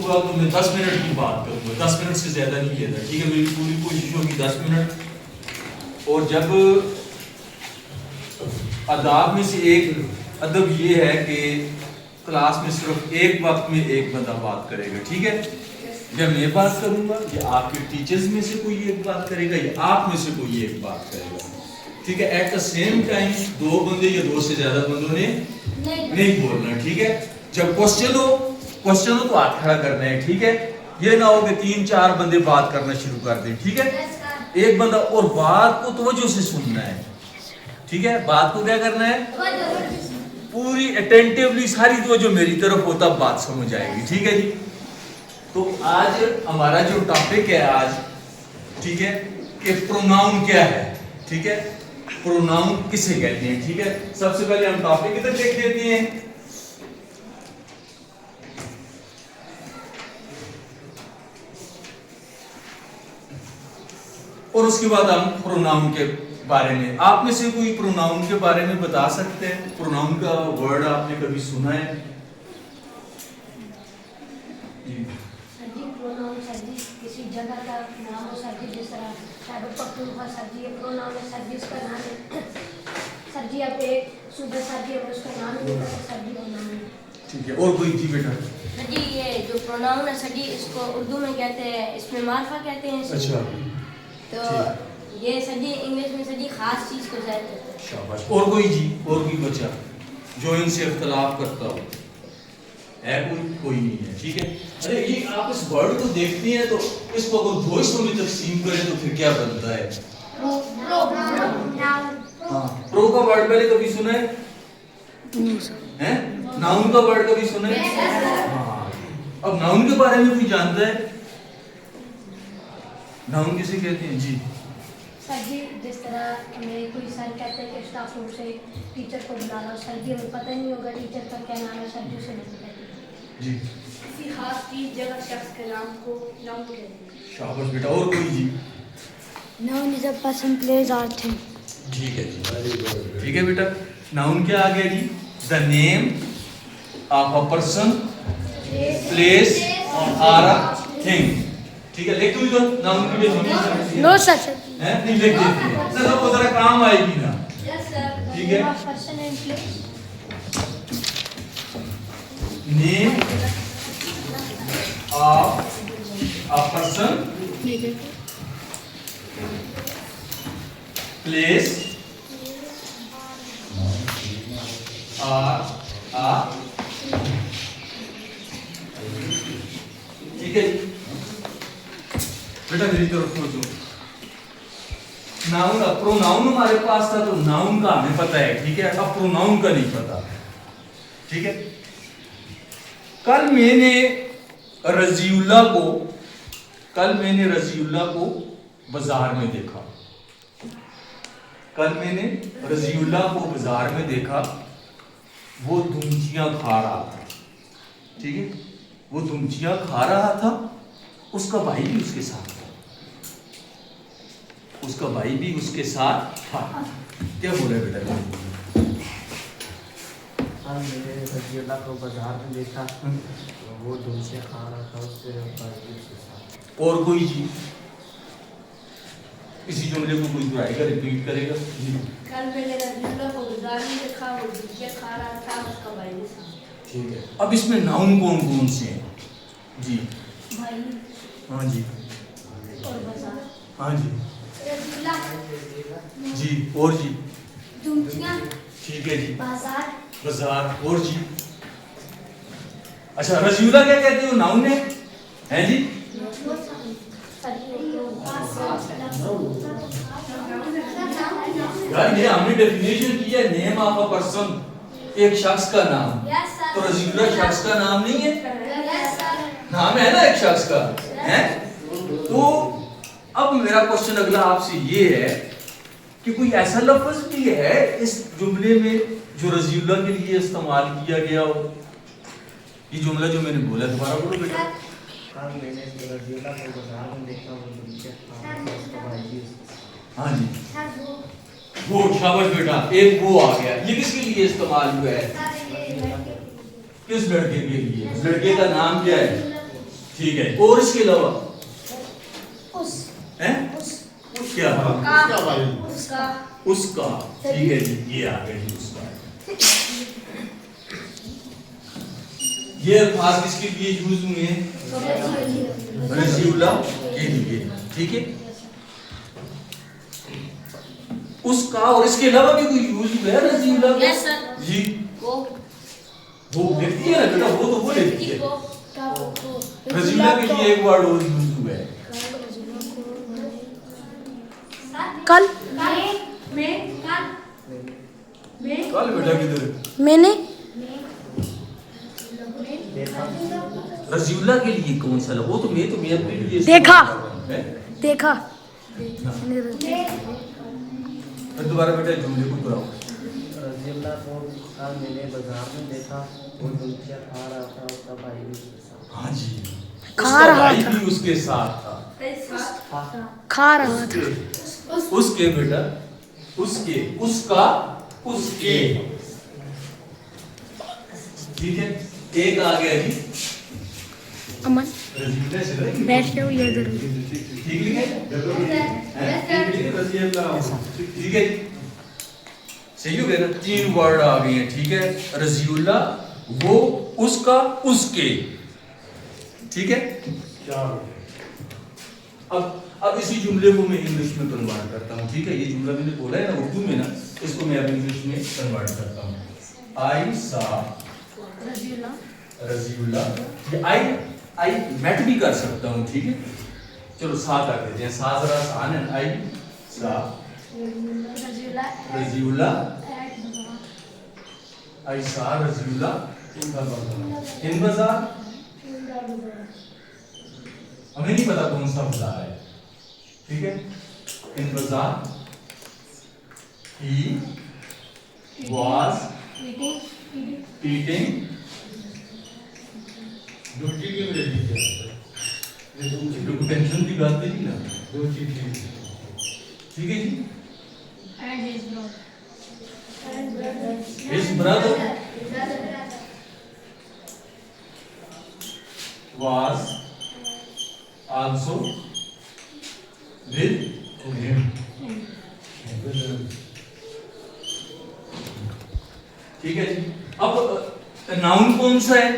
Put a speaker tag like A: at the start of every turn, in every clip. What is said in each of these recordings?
A: हुआ तो मैं 10 मिनट की बात करूँगा, 10 मिनट से ज़्यादा नहीं लेता, ठीक है। मेरी पूरी कोशिश होगी 10 मिनट। और जब अदाब में से एक अदब ये है कि क्लास में सिर्फ एक वक्त में एक बंदा बात करेगा, ठीक है। या मैं बात करूँगा या आपके टीचर्स में से कोई एक बात करेगा या आप में से कोई एक बात करेगा, ठीक है। एट द सेम टाइम दो बंदे या दो से ज़्यादा बंदों ने नहीं बोलना, ठीक है। जब क्वेश्चन हो तो हाथ खड़ा करना है, ठीक है। ये ना हो कि 3-4 बंदे बात करना शुरू कर दें, ठीक है। एक बंदा और बात को तवज्जो से सुनना है, ठीक है। बात को क्या करना है, पूरी अटेंटिवली सारी तवज्जो मेरी तरफ होता बात समझ आएगी, ठीक है जी। तो आज हमारा जो टॉपिक है आज, ठीक है, कि प्रोनाउन क्या है, ठीक है। प्रोनाउन किसे कहते हैं, ठीक है। सबसे पहले हम टॉपिक इधर देख देते हैं। और उसके बाद हम प्रोनाउन के बारे में, आप में से कोई प्रोनाउन के बारे में बता सकते हैं? प्रोनाउन का वर्ड आपने कभी सुना है? जी
B: सर जी, प्रोनाउन सर जी किसी जगह का नाम हो सर जी, जिस तरह शायद पख्तूनख्वा सर जी प्रोनाउन है सर जी, उसका नाम है सर जी। अब एक सूबे सर जी उसका नाम नहीं पता सर जी, वो नाम है,
A: ठीक है। और कोई जी बेटा?
C: सर जी ये जो प्रोनाउन है सर जी, इसको उर्दू में कहते हैं, इसमें मार्फा कहते हैं सर जी।
A: अच्छा,
C: तो ये सर जी इंग्लिश में सर जी खास चीज को जाहिर करते हैं।
A: शाबाश। और कोई जी, और कोई बच्चा जो इनसे इख्तलाफ करता हो? है कोई नहीं है, ठीक है। अरे ये आप इस वर्ड को देखते हैं तो इसको अगर दो हिस्सों में तकसीम करें तो फिर क्या बनता है? हाँ, प्रो का वर्ड पहले कभी सुना है? हैं? नाउन का वर्ड कभी सुना है? हाँ। अब नाउन के बारे में कोई जानता है? नाउन किसे कहते हैं? जी
B: सर जी जिस तरह हमें कोई सर कहते हैं कि स्टाफ रूम से टीचर को बुला लो, सर जी हमें पता ही नहीं होगा टीचर का क्या नाम है, सर जी उसे नहीं कहते
A: जी।
D: किसी खास चीज जगह शख्स के नाम को नाउन कहते हैं।
A: शाबाश बेटा। और कोई जी?
B: Noun is a person, place और थिंग।
A: ठीक है जी, ठीक है बेटा। नाउन क्या आ गया जी? The name of a person, place और अ थिंग, ठीक है। लिख दो नाउन की डेफिनेशन।
B: नो सर
A: है नहीं लिख देते हैं, चलो वो जरा काम आएगी ना,
D: यस सर।
A: ठीक है।
B: Person and place,
A: name of a person, place और अ, ठीक है बेटा। मेरी तरफ सोचो, नाउन प्रोनाउन हमारे पास था तो नाउन का हमें पता है, ठीक है। अब प्रोनाउन का नहीं पता, ठीक है। कल मैंने रजीउल्ला को बाजार में देखा। कल मैंने रजीउल्ला को बाजार में देखा, वो धुमचियां खा रहा था, ठीक है। वो धुमचियां खा रहा था, उसका भाई भी उसके साथ था, उसका भाई भी उसके साथ था। क्या बोले बेटा?
E: कल मैंने रजीउल्ला को बाजार में देखा, तो वो धुमचियां खा रहा था, उसके भाई भी उसके साथ।
A: और कोई जी इसी जुमले को कोई दोहराएगा, रिपीट करेगा जी।
D: कल मैंने रजीउल्ला को बाजार में देखा, वो धुमचियां खा रहा था, उसका भाई भी साथ।
A: ठीक है। अब इसमें नाउन कौन कौन से हैं जी?
B: भाई
A: हाँ जी,
B: और बाजार,
A: हाँ जी,
B: रजीला,
A: जी। और जी?
B: धुमचियां,
A: ठीक है जी।
B: बाजार,
A: बाजार। और जी? अच्छा, रजीउल्ला क्या कहते हो? नाउन है जी। यार ये हमने डेफिनेशन की है, नेम ऑफ अ पर्सन, एक शख्स का नाम। तो रजीउल्ला शख्स का नाम नहीं है, नाम है ना एक शख्स का, है। तो अब मेरा क्वेश्चन अगला आपसे ये है कि कोई ऐसा लफ्ज भी है इस जुमले में जो रजीउल्ला के लिए इस्तेमाल किया गया हो? ये जुमला जो मैंने बोला, दोबारा बोलो बेटा।
E: कल मैंने रजीउल्ला को बाजार में देखा, वो धुमचियां खा रहा था, उसका भाई भी उसके साथ।
A: हाँ जी, वो शाबाश बेटा, एक वो आ गया। ये किसके लिए इस्तेमाल हुआ है? किस लड़के के लिए? उस लड़के का नाम क्या है? ठीक है, और इसके अलावा
B: उस
A: हैं
B: उस
A: क्या
B: उसका
A: उसका, ठीक है जी, ये आ गया जी उसका। ये अल्फाज किसके लिए यूज हुए हैं? रजीउल्ला के लिए, ठीक है। उसका और इसके अलावा भी कोई यूज हुआ है रजीउल्ला का?
C: Yes, sir.
A: जी,
C: वो
A: वो लिखती है ना बेटा, वो तो वो लिखती है।
B: क्या वो
A: रजीउल्ला के लिए एक वर्ड और यूज हुआ है।
F: कल
A: कल बेटा किधर?
F: मैंने
A: रजीउल्ला के लिए कौन सा? वो तो मैं अपने लिए
F: देखा।
A: इस्तेमाल कर रहा हूं, हैं?
F: देखा
A: फिर दोबारा बेटा जुमले को दोहराओ।
E: रजीउल्ला को कल मैंने बाजार में देखा, वो दुल्चिया खा रहा था, उसका भाई भी उसके साथ।
A: हाँ जी,
F: खा
A: उसका
F: रहा
A: भाई
F: था।
A: भी उसके साथ था।
F: खा रहा था।
A: उसके बेटा, उसके, उसका, उसके, ठीक है। एक आ गया जी
F: अमन
A: रजीउल्ला से ना?
F: बैठ जाओ ये इधर।
A: ठीक लिखे? ठीक है, सही हो गया ना? 3 वर्ड आ गए हैं, ठीक है। रजीउल्ला, वो, उसका, उसके, ठीक है। अब इसी जुमले को मैं इंग्लिश में कन्वर्ट करता हूँ, ठीक है। ये जुमला मैंने बोला है ना उर्दू में ना, इसको मैं अब इंग्लिश में कन्वर्ट करता हूँ। आई सा रजीउल्ला, ये आई मेट भी कर सकता हूँ, ठीक है। चलो सा कर देते हैं, सा जरा आसान है। आई सा रजीउल्ला, आई सा रजीउल्ला इन बाजार। हमें नहीं पता कौन सा बाजार है, ठीक है। इन बाजार ही was eating टेंशन की बात नहीं ना, ठीक है जी। His brother was also with him, ठीक है जी। अब नाउन कौन सा है?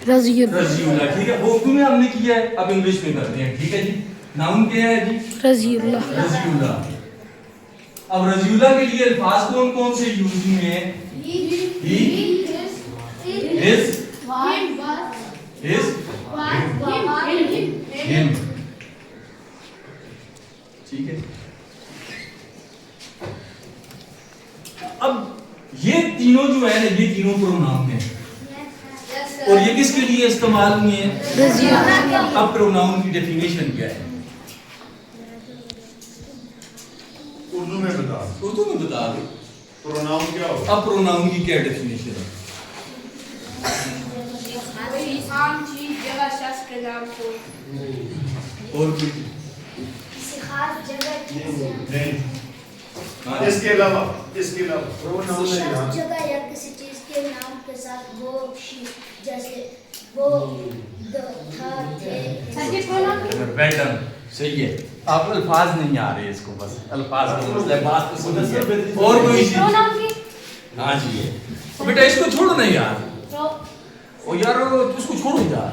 F: रजीउल्ला।
A: रजीउल्ला, ठीक है। वो उर्दू में हमने किया है, अब इंग्लिश में करते हैं, ठीक है जी। नाउन क्या है जी?
F: रजीउल्ला।
A: रजीउल्ला। अब रजीउल्ला के लिए अल्फाज कौन कौन से यूज हुए हैं? ही, हिज, हिम, ठीक है। अब ये तीनों जो है ना, ये तीनों प्रोनाउन है, और ये किसके लिए इस्तेमाल हुए हैं?
F: रजीउल्ला।
A: अब प्रोनाउन की डेफिनेशन क्या है?
G: उर्दू में बता,
A: उर्दू में बता दो।
G: प्रोनाउन क्या होगा?
A: अब प्रोनाउन की क्या डेफिनेशन है?
D: आम चीज जगह शख्स के नाम को
A: और कोई?
B: किसी खास जगह की
G: नहीं,
A: हाँ।
G: इसके अलावा प्रोनाउन
B: किसी
G: नहीं
B: खास
G: यहाँ।
B: जगह या किसी चीज के नाम के साथ वो शी, जैसे वो था थे।
A: वेल डन, सही है। आप अल्फाज नहीं आ रहे इसको, बस अल्फाज का मसला है, बात तो समझिए। और कोई चीज? हाँ जी है। तो बेटा इसको छोड़ो नहीं यार, ओ यार उसको छोड़ो यार,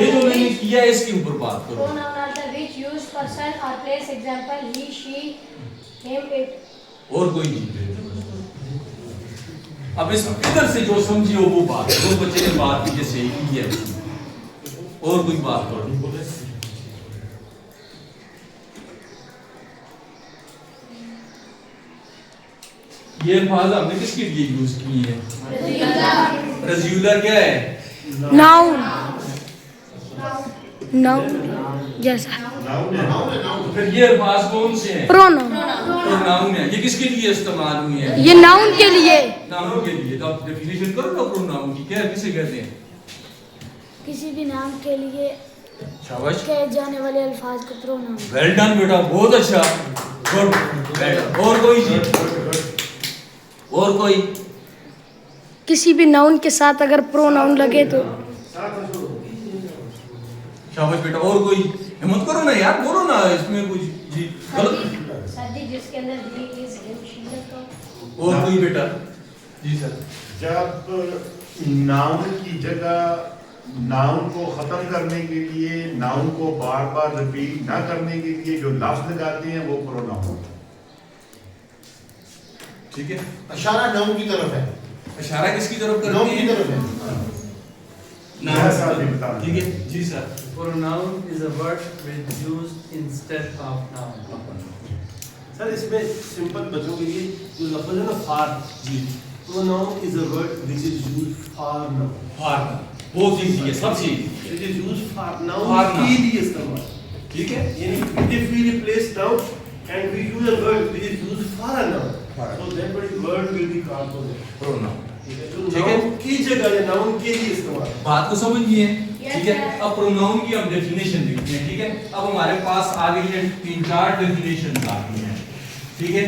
A: ये जो मैंने किया है इसके ऊपर बात करो।
B: Pronoun are the which use person or place. Example: he, she, him, it.
A: और कोई चीज? अब इस इधर से जो समझी हो वो बात, जो बच्चे ने बात की जैसे ही है, और कोई बात करो। ये अल्फाज हमने किसके लिए यूज किए हैं? रजीउल्ला क्या है?
F: नाउन। नाउन जैसा।
A: फिर ये अल्फाज कौन से हैं?
F: प्रोनाउन।
A: प्रोनाउन है। ये किसके लिए इस्तेमाल हुए हैं?
F: ये नाउन के लिए।
A: नाउन के लिए। तो आप डेफिनेशन करो ना प्रोनाउन की, क्या किसे कहते हैं?
B: किसी भी नाम के लिए
A: शाबाश,
B: कहे जाने वाले अल्फाज को प्रोनाउन।
A: वेल डन बेटा, बहुत अच्छा, गुड, वेल डन। और कोई चीज? और कोई?
F: किसी भी नाउन के साथ अगर प्रोनाउन लगे तो
A: शाबाश बेटा। और कोई हिम्मत करो ना यार, बोलो ना इसमें कुछ जी गलत।
B: सर जी जिसके अंदर ही इज इन तो
A: और कोई बेटा जी सर।
G: जब नाउन की जगह नाउन को खत्म करने के लिए नाउन को बार बार रिपीट ना करने के लिए जो लफ्ज लगाते हैं वो प्रोनाउन।
A: ठीक है,
H: इशारा नाउन की तरफ है,
A: इशारा किसकी तरफ
H: नाउन
A: करते
H: की
A: हैं?
H: तरफ है।
A: नाम
G: साथ ही बता
A: ठीक है जी sir.
E: Pronoun is a word which used instead of noun.
I: Sir इसमें सिंपल बच्चों के लिए जो लफ्ज है ना फार जी, pronoun is a word which is used for noun.
A: For बहुत इजी है, सबसे easy।
I: It is used for
A: For
I: noun
A: noun।
I: के लिए इस्तेमाल।
A: ठीक है,
I: यानी if we replace noun and we use a word which is used for a noun,
A: For।
I: So that word will be called pronoun.
A: Pronoun.
I: ठीक है, जो
A: ठीक है।
I: नाउन की जगह या नाउन के लिए इस्तेमाल।
A: बात को समझिए। ठीक है, अब प्रोनाउन की हम डेफिनेशन देखते हैं। ठीक है, अब हमारे पास आ गई है 3-4 डेफिनेशन आ गई हैं। ठीक है,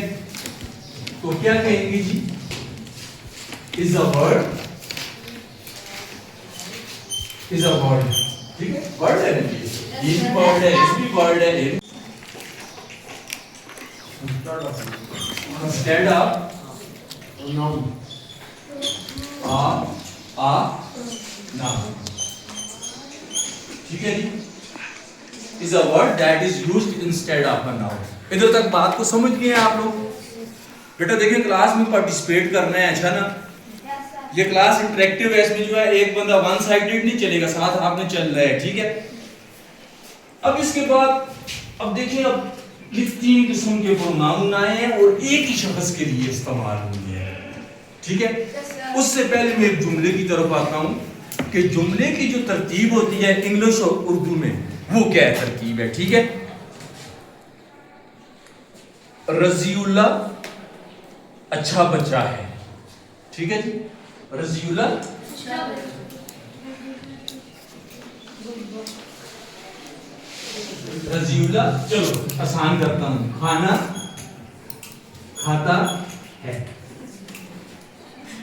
A: तो क्या कहेंगे जी? Is a word, is a word. ठीक है, वर्ड है ना ये भी वर्ड है, इस भी वर्ड है। Instead of
H: noun
A: a noun. ठीक है जी, is a word that is used instead of a noun. इधर तक बात को समझ गए हैं आप लोग? बेटा देखिए, क्लास में पार्टिसिपेट करना है, अच्छा ना? ये क्लास इंटरेक्टिव है, इसमें जो है एक बंदा वन साइडेड नहीं चलेगा, साथ आपने चल रहा है। ठीक है, अब इसके बाद अब देखिए, अब ये 3 किस्म के प्रोनाउन आए हैं और एक ही शख्स के लिए इस्तेमाल हुए हैं। ठीक है, उससे पहले मैं एक जुमले की तरफ आता हूं कि जुमले की जो तरतीब होती है इंग्लिश और उर्दू में, वो क्या तरतीब है। ठीक है, रजीउल्ला अच्छा बच्चा है। ठीक है जी, रजीउल्ला रजीउल्ला, चलो आसान करता हूं, खाना खाता है।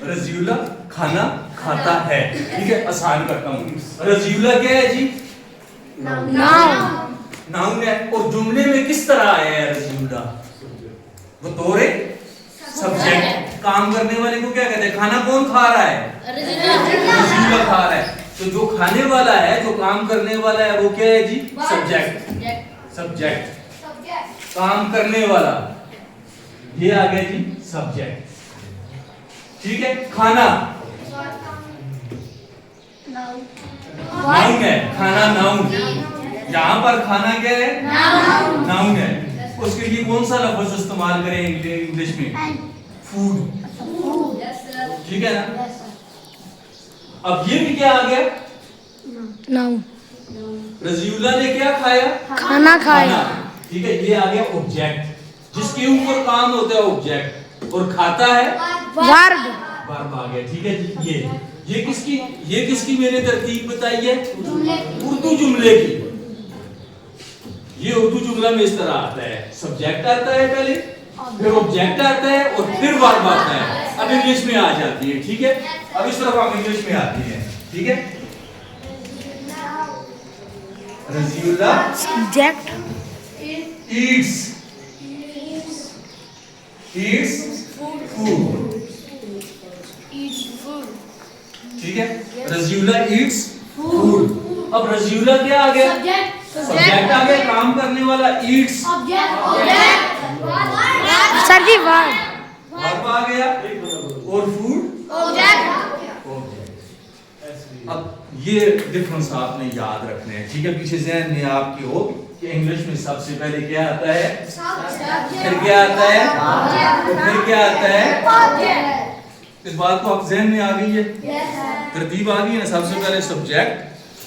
A: रजीउल्ला खाना खाता है। ठीक है, आसान करता हूं। रजीउल्ला क्या है जी?
F: नाउन
A: नाउन है। और जुमले में किस तरह आया है रजीउल्ला? बतौर सब्जेक्ट। काम करने वाले को क्या कहते हैं? खाना कौन खा रहा है? रजीउल्ला खा रहा है। तो जो खाने वाला है, जो काम करने वाला है, वो क्या है जी? सब्जेक्ट। सब्जेक्ट काम करने वाला, ये आ गया जी सब्जेक्ट। ठीक है, खाना नाउन है, खाना नाउन। यहाँ पर खाना क्या है? नाउन है। उसके लिए कौन सा लफ्ज इस्तेमाल करें इंग्लिश में? फूड। ठीक है ना? अब ये भी क्या आ गया?
F: नाउन
A: रजीउल्ला ने क्या खाया?
F: खाना खाया।
A: ठीक है, ये आ गया ऑब्जेक्ट, जिसके ऊपर काम होता है ऑब्जेक्ट, और खाता है
F: वर्ब।
A: वर्ब आ गया। ठीक है जी, ये किसकी मैंने तरतीब बताई है? उर्दू जुमले की। ये उर्दू जुमला में इस तरह आता है, सब्जेक्ट आता है पहले, फिर ऑब्जेक्ट आता है और फिर वर्ब आता है। अब इंग्लिश में आ जाती है। ठीक है, अब इस तरफ हम इंग्लिश में आती है। ठीक है, रजीउल्ला
F: सब्जेक्ट
A: eats food। ठीक है, रजीउल्ला eats food। अब रजीउल्ला क्या आ गया? सब्जेक्ट आ गया, काम करने वाला eats,
F: सर जी वर्ब।
A: वर्ब आ गया, और फूड अब ये डिफरेंस आपने याद रखने हैं। ठीक है, पीछे ज़हन में आपके हो कि इंग्लिश में सबसे पहले क्या आता है, फिर क्या आता है, फिर क्या आता है। इस बात को आप ज़हन में आ गई है, तरतीब आ गई है ना? सबसे पहले सब्जेक्ट,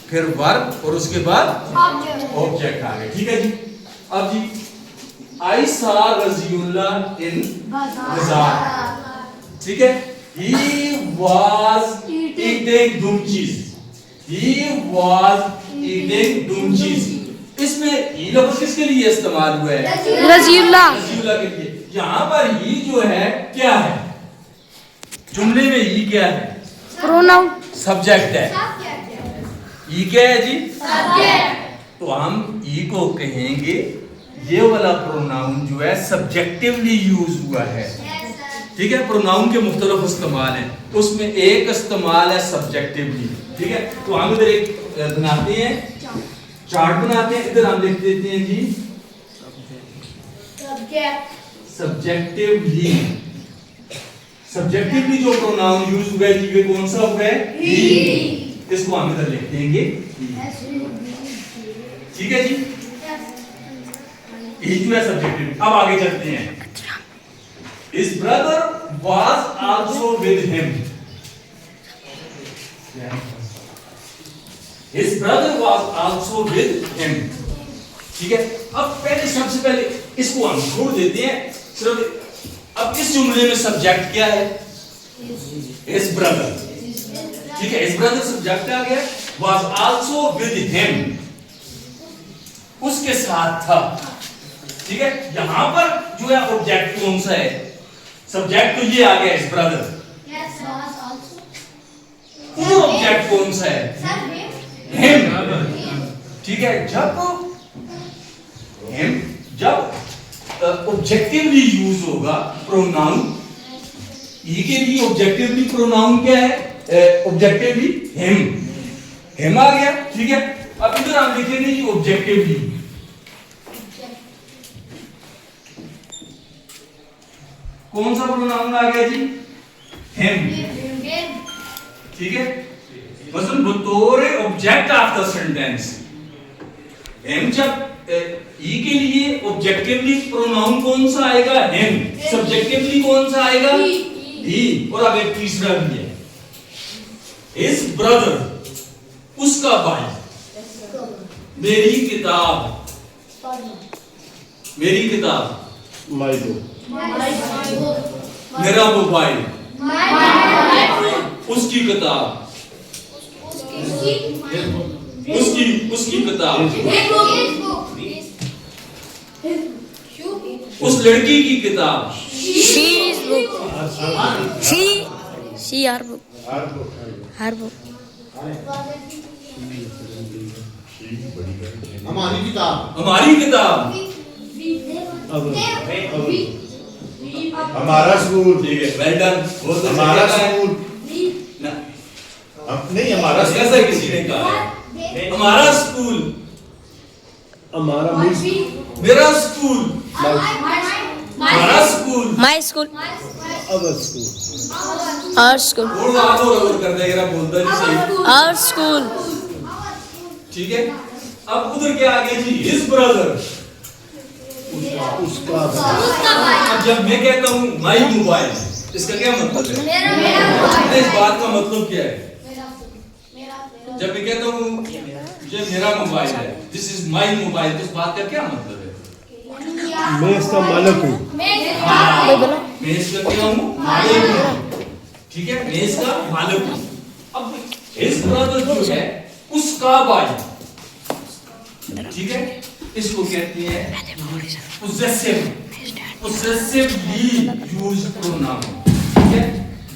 A: फिर वर्ब, और उसके बाद ऑब्जेक्ट आ गए। ठीक है जी, अब जी आई सा रजीउल्ला इन बाजार। ठीक है, he was eating dumchis। he was eating dumchis। इसमें ही लफ्ज किसके लिए इस्तेमाल हुआ है?
F: रजीउल्ला।
A: रजीउल्ला के लिए। यहाँ पर ही जो है क्या है? जुमले में ही क्या है?
F: प्रोनाउन
A: सब्जेक्ट है। ये क्या है जी? तो हम ई को कहेंगे ये वाला प्रोनाउन जो है सब्जेक्टिवली यूज हुआ है। ठीक है, प्रोनाउन के मुख्तलिफ इस्तेमाल हैं, उसमें एक इस्तेमाल है सब्जेक्टिवली। ठीक है, तो हम इधर एक बनाते हैं, चार्ट बनाते हैं, इधर हम लिख देते हैं जी सब्जेक्टिवली। सब्जेक्टिवली जो प्रोनाउन यूज हुआ है जी, ये कौन सा हुआ है? ही। इसको हम इधर लिख देंगे ही। ठीक है जी, ही जो है सब्जेक्टिव। अब आगे चलते हैं। His brother was also with him. His brother was also with him. ठीक है, अब पहले सबसे पहले इसको हम छोड़ देते हैं सिर्फ। अब इस जुमले में सब्जेक्ट क्या है? His brother। ठीक है, his brother सब्जेक्ट आ गया, was also with him, उसके साथ था। ठीक है, यहां पर जो है ऑब्जेक्ट कौन सा है? सब्जेक्ट तो ये आ गया his brother। वो ऑब्जेक्ट कौन सा है? him। ठीक है, जब ऑब्जेक्टिवली यूज होगा प्रोनाउन, ई के लिए ऑब्जेक्टिवली प्रोनाउन क्या है? ऑब्जेक्टिवली him आ गया। ठीक है, अब इधर हम लिखेंगे ये ऑब्जेक्टिवली। कौन सा प्रोनाउन आ गया जी? him। ठीक है, मसलन बतौर object of the sentence him, जब ई के लिए ऑब्जेक्टिवली प्रोनाउन कौन सा आएगा? him। सब्जेक्टिवली कौन सा आएगा? ही। और अब एक तीसरा भी है, his brother, उसका भाई। मेरी किताब, मेरी किताब,
H: माय बुक,
A: मेरा मोबाइल, उसकी किताब, उसकी किताब, उस लड़की की किताब।
F: She's book. She her book. Her book.
H: हमारी किताब,
A: हमारी किताब,
G: हमारा स्कूल,
A: ठीक है, वेल डन। बहुत
G: हमारा स्कूल
A: ना,
G: नहीं, हमारा
A: बस ऐसा किसी ने कहा है। हमारा स्कूल,
I: हमारा
A: मेरा स्कूल, हमारा school,
F: My school.
I: Our school,
F: Our school.
A: और कर देगा, बोलता नहीं सही।
F: Our school.
A: ठीक है, अब उधर क्या आ गया जी? His brother।
I: उसका
A: अब जब मैं कहता हूँ माई मोबाइल, इसका क्या मतलब है? इस बात का मतलब क्या है? जब मैं कहता हूँ ये मेरा मोबाइल है, दिस इज माई मोबाइल, तो इस बात का क्या मतलब है?
I: मैं इसका मालिक हूँ।
A: मैं इसका क्या हूँ? मालिक हूँ। ठीक है, मैं इसका मालिक हूँ। अब his brother जो है उसका भाई, ठीक है, इसको कहते हैं possessively used pronoun। ठीक है,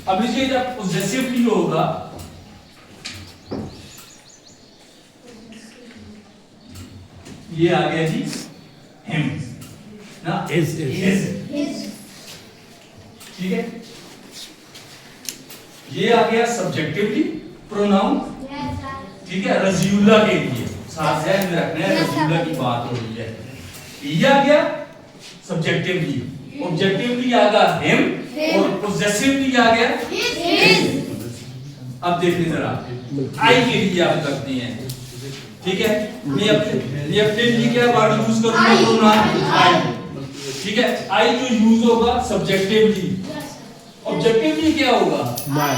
A: अब लीजिए जब possessively होगा, ये आ गया जी him ना,
I: is।
A: ठीक है, ये आ गया सब्जेक्टिवली प्रोनाउन। ठीक है, रजीउल्ला के लिए साथ ध्यान में रखना है, रजीउल्ला की बात हो रही है। ये आ गया सब्जेक्टिवली, ऑब्जेक्टिवली आ गया him, और पोजेसिवली आ गया his। अब देखिए जरा आई के लिए आप करते हैं। ठीक है, मैं अपने लिए क्या वर्ड यूज करूंगा? प्रोनाउन आई। ठीक है, आई जो यूज होगा सब्जेक्टिवली, ऑब्जेक्टिवली क्या होगा?
I: माय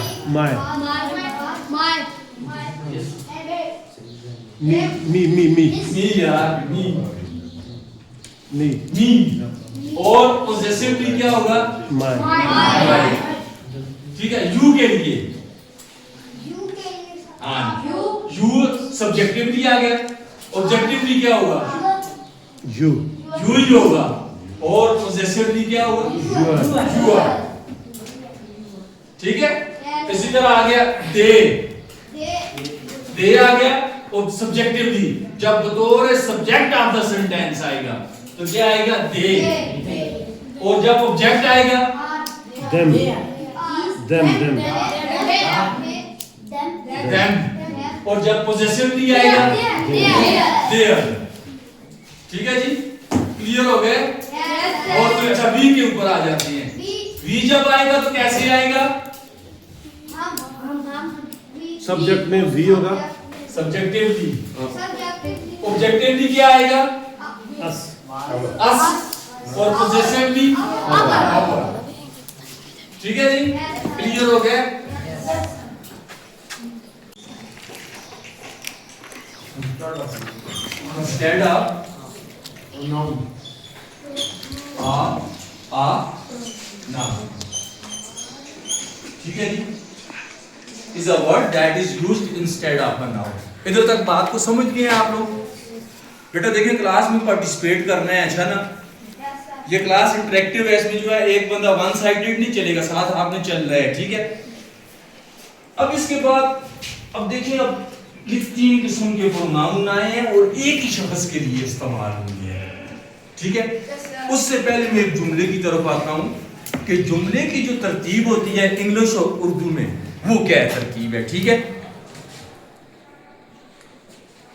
I: मी
A: यार
I: मी
A: और पोजेसिवली क्या होगा?
I: माय।
A: ठीक है, यू के लिए यू सब्जेक्टिवली आ गया, ऑब्जेक्टिवली क्या होगा?
I: यू
A: ही होगा, और पोजेसिवली क्या होगा? यू। ठीक है, इसी तरह आ गया दे आ गया सब्जेक्टिवली जब बतौर सब्जेक्ट ऑफ द सेंटेंस आएगा तो क्या आएगा? दे। और जब ऑब्जेक्ट आएगा
I: them
A: देम। और जब पोजेसिवली आएगा देयर। ठीक है जी, क्लियर हो गए? और फिर अच्छा वी के ऊपर आ जाते हैं। वी जब आएगा तो कैसे आएगा?
I: सब्जेक्ट में वी होगा,
A: सब्जेक्टिवली। ऑब्जेक्टिवली क्या आएगा?
I: अस
A: अस। और पोजेसिवली आवर। ठीक है जी, क्लियर हो गया? Instead of
H: noun
A: a noun. ठीक है जी, is a word that is used instead of a noun. इधर तक बात को समझ गए हैं आप लोग? बेटा देखिए, क्लास में पार्टिसिपेट करना है, अच्छा ना? ये क्लास इंटरेक्टिव है, इसमें जो है एक बंदा वन साइडेड नहीं चलेगा, साथ आपने चल रहा है। ठीक है, अब इसके बाद अब देखिए, अब ये 3 किस्म के प्रोनाउन आए हैं और एक ही शख्स के लिए इस्तेमाल हुए हैं। ठीक है, उससे पहले मैं एक जुमले की तरफ आता हूं कि जुमले की जो तरतीब होती है इंग्लिश और उर्दू में, वो क्या तरतीब है। ठीक है,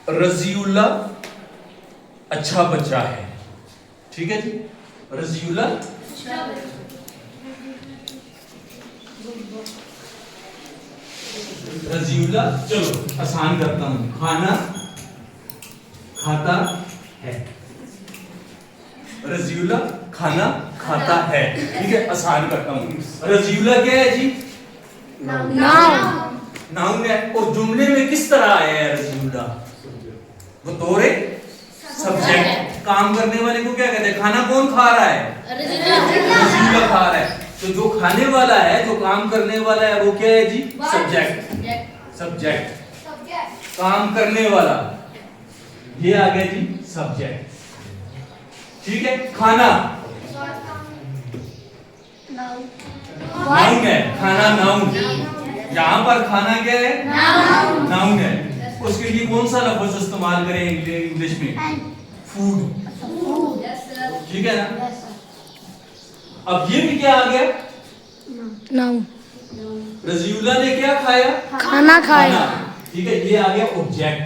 A: रजीउल्ला अच्छा बच्चा है। ठीक है जी, रजीउल्ला रजीउल्ला। चलो आसान करता हूं, खाना खाता है। रजीउल्ला खाना खाता है। ठीक है, आसान करता हूं। रजीउल्ला क्या है जी? नाउन है। और जुमले में किस तरह आया है रजीउल्ला? बतौर सब्जेक्ट। काम करने वाले को क्या कहते हैं? खाना कौन खा रहा है? रजीउल्ला खा रहा है। तो जो खाने वाला है, जो काम करने वाला है, वो क्या है जी? सब्जेक्ट। सब्जेक्ट काम करने वाला, ये आ गया जी सब्जेक्ट। ठीक है, खाना नाउन है। खाना नाउन। यहाँ पर खाना क्या है? नाउन है। उसके लिए कौन सा लफ्ज इस्तेमाल करें इंग्लिश में? फूड। ठीक है ना? अब ये भी क्या आ गया?
F: नाउन।
A: रजीउल्ला ने क्या खाया?
F: खाना खाया।
A: ठीक है, ये आ गया ऑब्जेक्ट,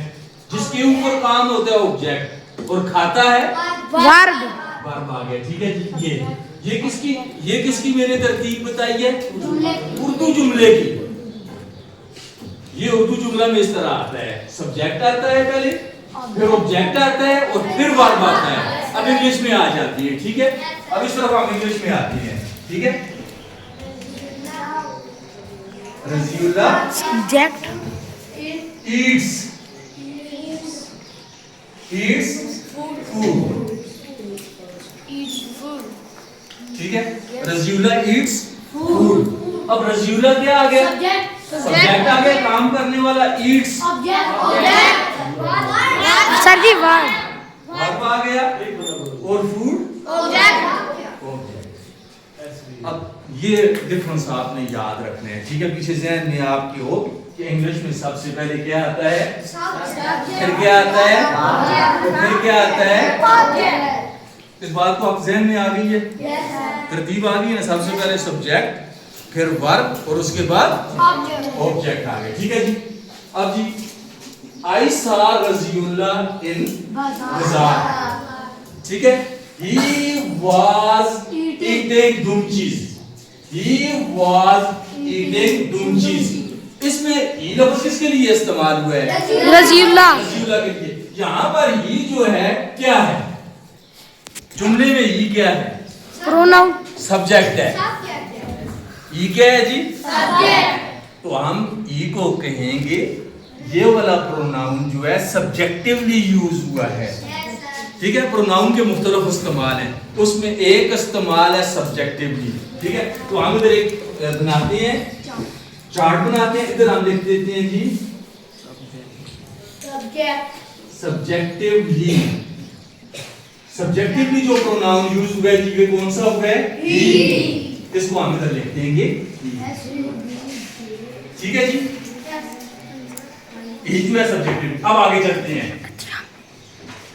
A: जिसके ऊपर काम होता है ऑब्जेक्ट। और खाता है
F: वर्ब।
A: वर्ब आ गया। ठीक है जी, ये किसकी मैंने तरतीब बताई है? उर्दू जुमले की। ये उर्दू जुमला में इस तरह आता है, सब्जेक्ट आता है पहले, फिर ऑब्जेक्ट आता है और फिर वर्ब आता है। अब इंग्लिश में आ जाती है। ठीक है, अब इस तरफ हम इंग्लिश में आती हैं। ठीक है, रजीउल्ला
F: सब्जेक्ट
A: eats food। ठीक है, रजीउल्ला eats food। अब रजीउल्ला क्या आ गया? सब्जेक्ट आ गया, काम करने वाला eats।
F: सर जी वर्ब।
A: वर्ब आ गया और फूड ऑब्जेक्ट। अब ये डिफरेंस आपने याद रखने हैं। ठीक है, पीछे ज़हन में आपके हो कि इंग्लिश में सबसे पहले क्या आता है? फिर क्या आता है? फिर क्या आता है? इस बात को आप ज़हन में आ गई है? तरतीब आ गई है। सबसे पहले सब्जेक्ट, फिर वर्ब और उसके बाद ऑब्जेक्ट आ गए। ठीक है जी, अब जी I saw Raziullah in bazaar। ठीक है, he was eating dumchis। he was eating dumchis। इसमें ही लफ्ज किसके लिए इस्तेमाल हुआ है?
F: रजीउल्ला।
A: रजीउल्ला के लिए। यहाँ पर ही जो है क्या है? जुमले में ही क्या है?
F: प्रोनाउन।
A: सब्जेक्ट है। ई क्या है जी? तो हम ई को कहेंगे ये वाला प्रोनाउन जो है सब्जेक्टिवली यूज हुआ है। ठीक है, प्रोनाउन के मुख्तलिफ इस्तेमाल हैं, उसमें एक इस्तेमाल है सब्जेक्टिवली। ठीक है, तो हम इधर एक बनाते हैं, चार्ट बनाते हैं। इधर हम लिख देते हैं जी सब्जेक्टिवली। सब्जेक्टिवली जो प्रोनाउन यूज हुआ है जी, ये कौन सा हुआ है? ही। इसको हम इधर लिख देंगे। ठीक है जी, इज में सब्जेक्टिव। अब आगे चलते हैं।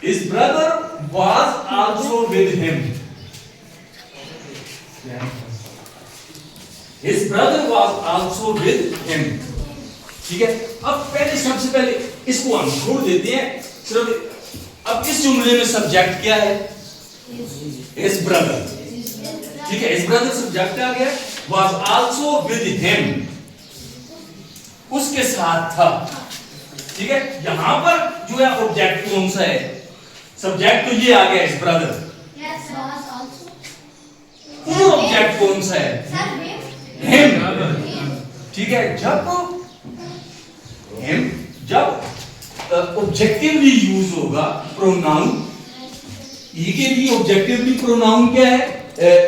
A: His brother was also with him. His brother was also with him. ठीक है, अब पहले सबसे पहले इसको हम छोड़ देते हैं सिर्फ। अब इस जुमले में सब्जेक्ट क्या है? His brother। ठीक है, his brother सब्जेक्ट आ गया, was also with him, उसके साथ था। ठीक है, यहां पर जो है ऑब्जेक्ट कौन सा है? सब्जेक्ट तो ये आ गया his brother,
B: Yes, was also.
A: और ऑब्जेक्ट कौन सा है?
B: Sir, him.
A: him। ठीक है, जब ऑब्जेक्टिवली यूज होगा प्रोनाउन, ई के लिए ऑब्जेक्टिवली प्रोनाउन क्या है?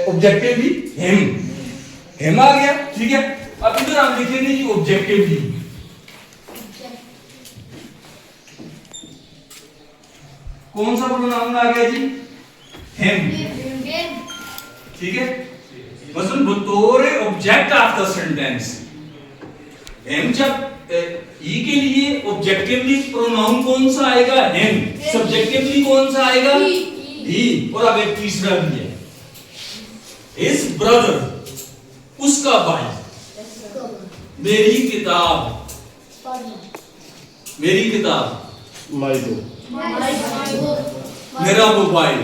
A: ऑब्जेक्टिवली हिम आ गया। ठीक है, अब इधर हम लिखेंगे जी ऑब्जेक्टिवली। कौन सा प्रोनाउन आ गया जी? हिम। ठीक है, मसलन बतौर object of the sentence him, जब ई के लिए ऑब्जेक्टिवली प्रोनाउन कौन सा आएगा? हिम। सब्जेक्टिवली कौन सा आएगा? ही। और अब एक तीसरा भी है, हिज ब्रदर, उसका भाई। मेरी किताब, मेरी किताब,
H: माई दो,
A: मेरा मोबाइल,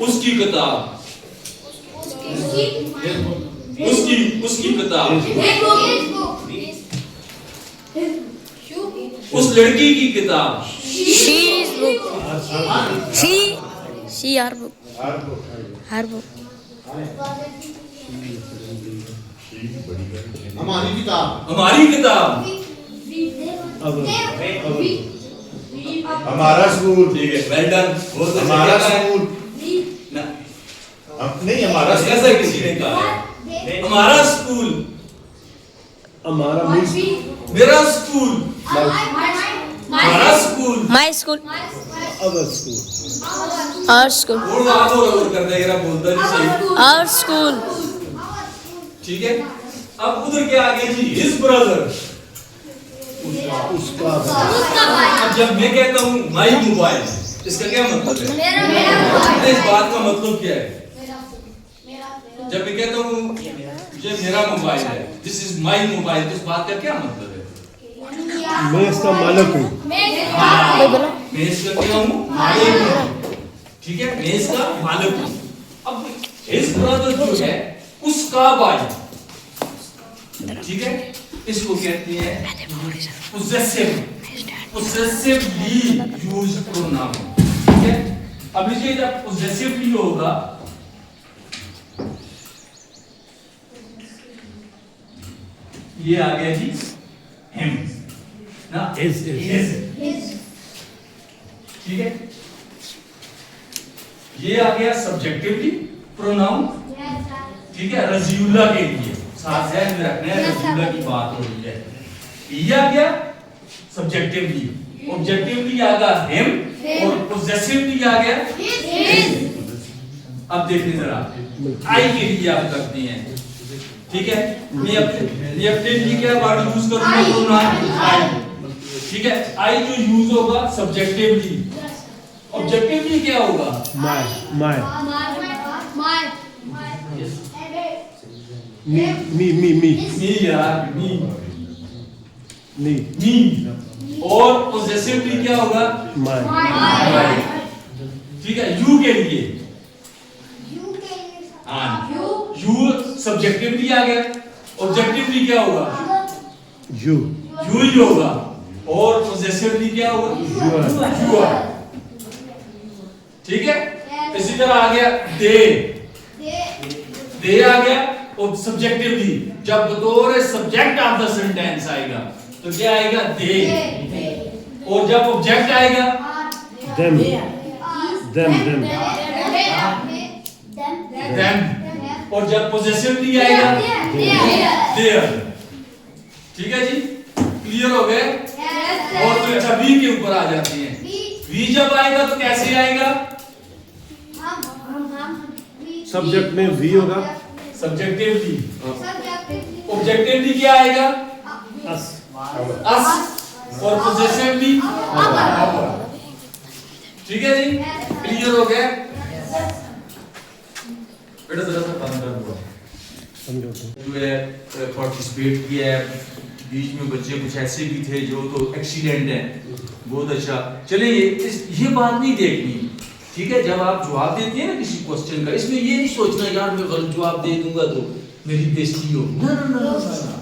A: उसकी किताब, उसकी किताब, उस लड़की की किताब।
F: She's book. She her book. Her book.
H: हमारी किताब,
A: हमारी किताब।
G: हमारा स्कूल,
A: ठीक है, वेल डन। बहुत अच्छा
G: हमारा
A: किया है।
G: स्कूल,
A: ना,
G: नहीं हमारा
A: बस ऐसा किसी ने कहा है। हमारा स्कूल,
I: हमारा
A: मेरा स्कूल, हमारा school.
F: My school.
I: Other school,
F: Our school.
A: और आप और कर देगा, बोलता नहीं सही।
F: Our school.
A: ठीक है, अब उधर क्या आ गया जी? हिज ब्रदर,
I: उसका
A: अब जब मैं कहता हूँ माई मोबाइल, इसका क्या मतलब है? इस बात का मतलब क्या है? जब मैं कहता हूँ ये मेरा मोबाइल है, दिस इज माई मोबाइल, तो इस बात का क्या मतलब है?
I: मैं इसका मालिक हूँ।
A: मैं इसका क्या हूँ? मालिक हूँ। ठीक है, मैं इसका मालिक हूँ। अब हिज ब्रदर जो है उसका भाई, ठीक है, इसको कहते हैं possessively used pronoun। ठीक है, अब लीजिए जब possessively होगा, ये आ गया जी him ना,
I: Is।
A: ठीक है, ये आ गया सब्जेक्टिवली प्रोनाउन। ठीक है, रजीउल्ला के लिए साथ है रखना है, रजीउल्ला की बात हो रही है। ये आ गया सब्जेक्टिवली, ऑब्जेक्टिवली आ गया हिम, और पोजेसिवली आ गया हिज। अब देखिए जरा आई के लिए आप करते हैं। ठीक है, मैं अपने लिए क्या वर्ड यूज करूंगा? प्रोनाउन आई। ठीक है, आई जो यूज होगा सब्जेक्टिवली, ऑब्जेक्टिवली क्या होगा?
I: माय मी
A: यार
I: मी
A: और पोजेसिवली क्या होगा?
I: माय।
A: ठीक है, यू के लिए यू सब्जेक्टिवली आ गया, ऑब्जेक्टिवली क्या होगा?
I: यू
A: यू ही होगा, और पोजेसिवली क्या होगा? यू। ठीक है, इसी तरह आ गया दे आ गया, और सब्जेक्टिवली जब बतौर सब्जेक्ट ऑफ द सेंटेंस आएगा तो क्या आएगा? दे। और जब ऑब्जेक्ट आएगा
I: देम।
A: और जब पोजेसिवली आएगा देयर। ठीक है जी, क्लियर हो गए? और फिर अच्छा वी के ऊपर आ जाते हैं। वी जब आएगा तो कैसे आएगा?
I: सब्जेक्ट में वी होगा,
A: सब्जेक्टिवली। ऑब्जेक्टिवली क्या आएगा?
I: अस।
A: अस और पोजेसिव भी ठीक है जी, क्लियर हो गया बेटा? जरा सा बंद कर दो जो है पार्टिसिपेट किया है, बीच में बच्चे कुछ ऐसे भी थे जो तो एक्सीडेंट है, बहुत अच्छा। चलिए ये बात नहीं देखनी, ठीक है? जब आप जवाब देते हैं ना किसी क्वेश्चन का, इसमें ये नहीं सोचना यार मैं गलत जवाब दे दूंगा तो मेरी बेइज्जती हो, ना ना ना ना।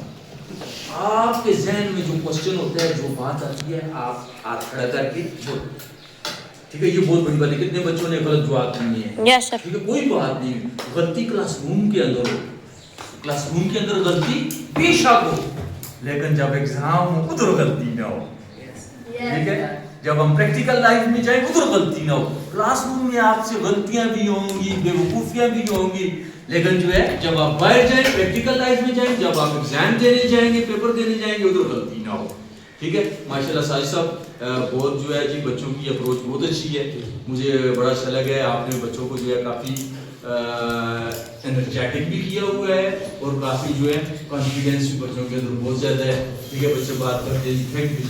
A: आपके जहन में जो क्वेश्चन होता है, जो बात आती है, आप हाथ खड़ा करके बोलो, ठीक है? ये बहुत बड़ी बात है। कितने बच्चों ने गलत जवाब दिए हैं?
F: Yes sir.
A: ठीक है, कोई बात नहीं, गलती क्लासरूम के अंदर हो, क्लासरूम के अंदर गलती बेशक हो, लेकिन जब एग्जाम हो उधर गलती ना हो, ठीक है? जब हम प्रैक्टिकल लाइफ में जाए उधर गलती ना हो। क्लासरूम में आपसे गलतियां भी होंगी, बेवकूफियां भी होंगी, लेकिन जो है जब आप बाहर जाए, प्रैक्टिकल लाइफ में जाए, जब आप एग्जाम देने जाएंगे, पेपर देने जाएंगे, उधर गलती ना हो, ठीक है? माशाल्लाह साजिद साहब बहुत जो है जी बच्चों की अप्रोच बहुत अच्छी है, मुझे बड़ा अच्छा लगा है। आपने बच्चों को जो है काफ़ी एनर्जेटिक भी किया हुआ है और काफ़ी जो है कॉन्फिडेंस भी बच्चों के अंदर बहुत ज़्यादा है, ठीक है? बच्चे बात करते हैं, थैंक यू।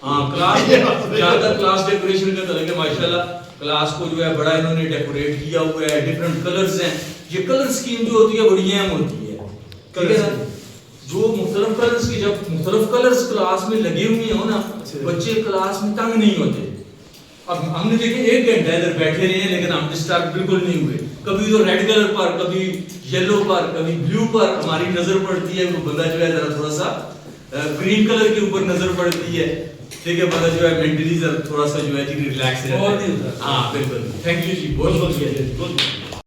A: हाँ, क्लास ज़्यादा क्लास डेकोरेशन का तरह के माशाल्लाह क्लास को जो है बड़ा इन्होंने डेकोरेट किया हुआ है, डिफरेंट कलर्स हैं। ये कलर स्कीम जो होती है बड़ी अहम होती है, ठीक है ना? जो मुख्तलिफ कलर्स की, जब मुख्तलिफ कलर्स क्लास में लगे हुए हो ना, बच्चे क्लास में तंग नहीं होते। अब हमने देखे 1 घंटा इधर बैठे रहे हैं, लेकिन हम डिस्टर्ब बिल्कुल नहीं हुए। कभी तो रेड कलर पर, कभी येलो पर, कभी ब्लू पर हमारी नजर पड़ती है, वो बंदा जो है जरा थोड़ा सा ग्रीन कलर के ऊपर नजर पड़ती है, ठीक है? बंदा जो है मेंटली थोड़ा सा जो है रिलैक्स रहता है। हाँ बिल्कुल, थैंक यू जी, बहुत बहुत शुक्रिया।